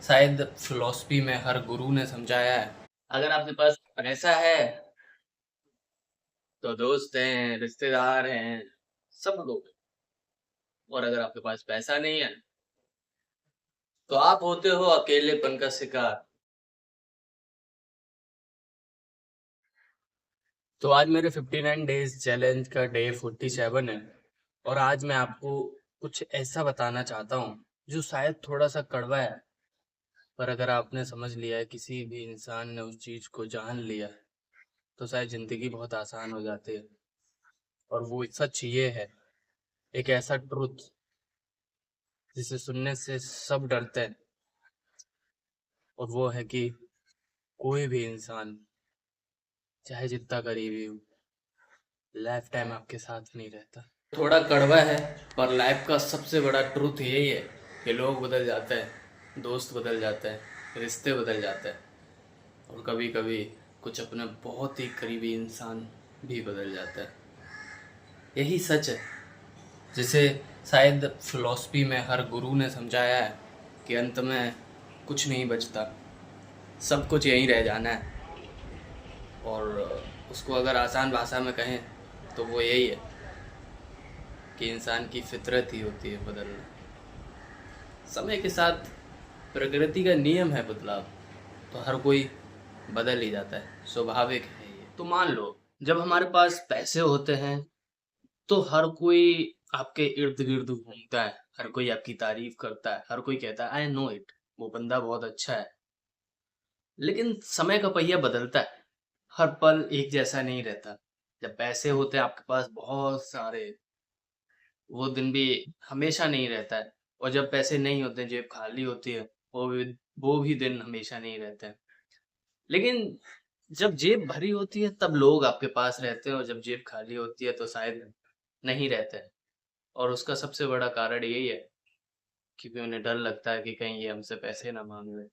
शायद फिलॉसफी में हर गुरु ने समझाया है, अगर आपके पास पैसा है तो दोस्त हैं, रिश्तेदार हैं, सब लोग हैं। और अगर आपके पास पैसा नहीं है तो आप होते हो अकेलेपन का शिकार। तो आज मेरे 59 डेज चैलेंज का डे 47 है और आज मैं आपको कुछ ऐसा बताना चाहता हूँ जो शायद थोड़ा सा कड़वा है, पर अगर आपने समझ लिया है, किसी भी इंसान ने उस चीज को जान लिया है, तो शायद जिंदगी बहुत आसान हो जाती है। और वो सच ये है, एक ऐसा ट्रुथ जिसे सुनने से सब डरते हैं, और वो है कि कोई भी इंसान चाहे जितना करीबी हो, लाइफ टाइम आपके साथ नहीं रहता। थोड़ा कड़वा है, पर लाइफ का सबसे बड़ा ट्रुथ यही है कि लोग बदल जाते हैं, दोस्त बदल जाते हैं, रिश्ते बदल जाते हैं, और कभी कभी कुछ अपने बहुत ही करीबी इंसान भी बदल जाता है। यही सच है जिसे शायद फिलॉसफी में हर गुरु ने समझाया है कि अंत में कुछ नहीं बचता, सब कुछ यहीं रह जाना है। और उसको अगर आसान भाषा में कहें तो वो यही है कि इंसान की फितरत ही होती है बदलना। समय के साथ प्रकृति का नियम है बदलाव, तो हर कोई बदल ही जाता है, स्वाभाविक है ये। तो मान लो जब हमारे पास पैसे होते हैं तो हर कोई आपके इर्द गिर्द घूमता है, हर कोई आपकी तारीफ करता है, हर कोई कहता है आई नो इट, वो बंदा बहुत अच्छा है। लेकिन समय का पहिया बदलता है, हर पल एक जैसा नहीं रहता। जब पैसे होते हैं आपके पास बहुत सारे, वो दिन भी हमेशा नहीं रहता है। और जब पैसे नहीं होते, जेब खाली होती है, वो भी दिन हमेशा नहीं रहते हैं। लेकिन जब जेब भरी होती है तब लोग आपके पास रहते हैं, और जब जेब खाली होती है तो शायद नहीं रहते हैं। और उसका सबसे बड़ा कारण यही है क्योंकि उन्हें डर लगता है कि कहीं ये हमसे पैसे ना मांग ले।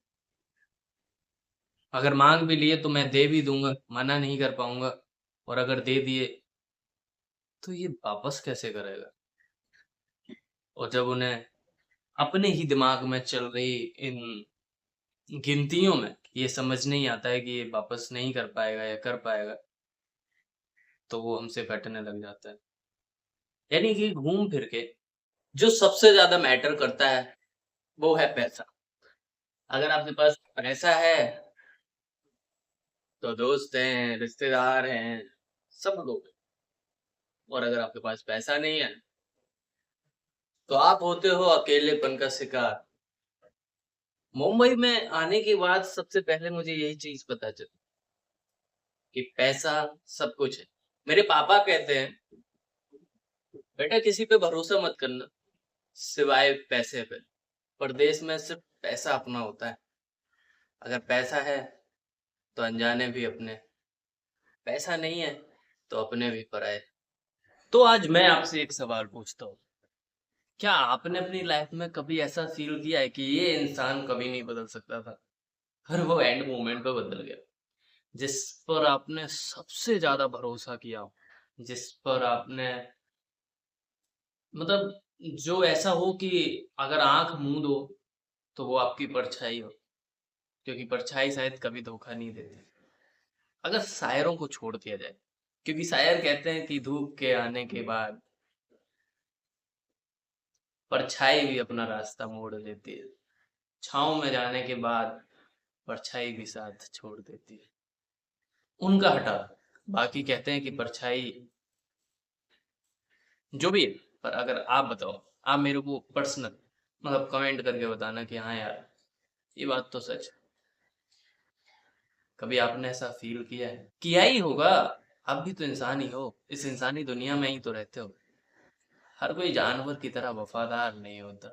अगर मांग भी लिए तो मैं दे भी दूंगा, मना नहीं कर पाऊंगा। और अगर दे दिए तो ये वापस कैसे करेगा। और जब उन्हें अपने ही दिमाग में चल रही इन गिनतियों में ये समझ नहीं आता है कि ये वापस नहीं कर पाएगा या कर पाएगा, तो वो हमसे कटने लग जाता है। यानी कि घूम फिर के जो सबसे ज्यादा मैटर करता है वो है पैसा। अगर आपके पास पैसा है तो दोस्त हैं, रिश्तेदार हैं, सब लोग हैं। और अगर आपके पास पैसा नहीं है तो आप होते हो अकेलेपन का शिकार। मुंबई में आने के बाद सबसे पहले मुझे यही चीज पता चली कि पैसा सब कुछ है। मेरे पापा कहते हैं बेटा किसी पे भरोसा मत करना सिवाय पैसे पे। परदेश में सिर्फ पैसा अपना होता है। अगर पैसा है तो अनजाने भी अपने, पैसा नहीं है तो अपने भी पराए। तो आज मैं आपसे एक सवाल पूछता हूँ, क्या आपने अपनी लाइफ में कभी ऐसा फील किया है कि ये इंसान कभी नहीं बदल सकता था, पर वो एंड मोमेंट पे बदल गया। जिस पर आपने सबसे ज्यादा भरोसा किया हो, जिस पर आपने मतलब जो ऐसा हो कि अगर आंख मूंद दो तो वो आपकी परछाई हो, क्योंकि परछाई शायद कभी धोखा नहीं देती। अगर शायरों को छोड़ दिया जाए, क्योंकि शायर कहते हैं कि धूप के आने के बाद परछाई भी अपना रास्ता मोड़ लेती है, छाँव में जाने के बाद परछाई भी साथ छोड़ देती है। उनका हटा, बाकी कहते हैं कि परछाई जो भी है। पर अगर आप बताओ, आप मेरे को पर्सनल मतलब कमेंट करके बताना कि हाँ यार ये बात तो सच है। कभी आपने ऐसा फील किया है? किया ही होगा, आप भी तो इंसान ही हो, इस इंसानी दुनिया में ही तो रहते हो। हर कोई जानवर की तरह वफादार नहीं होता।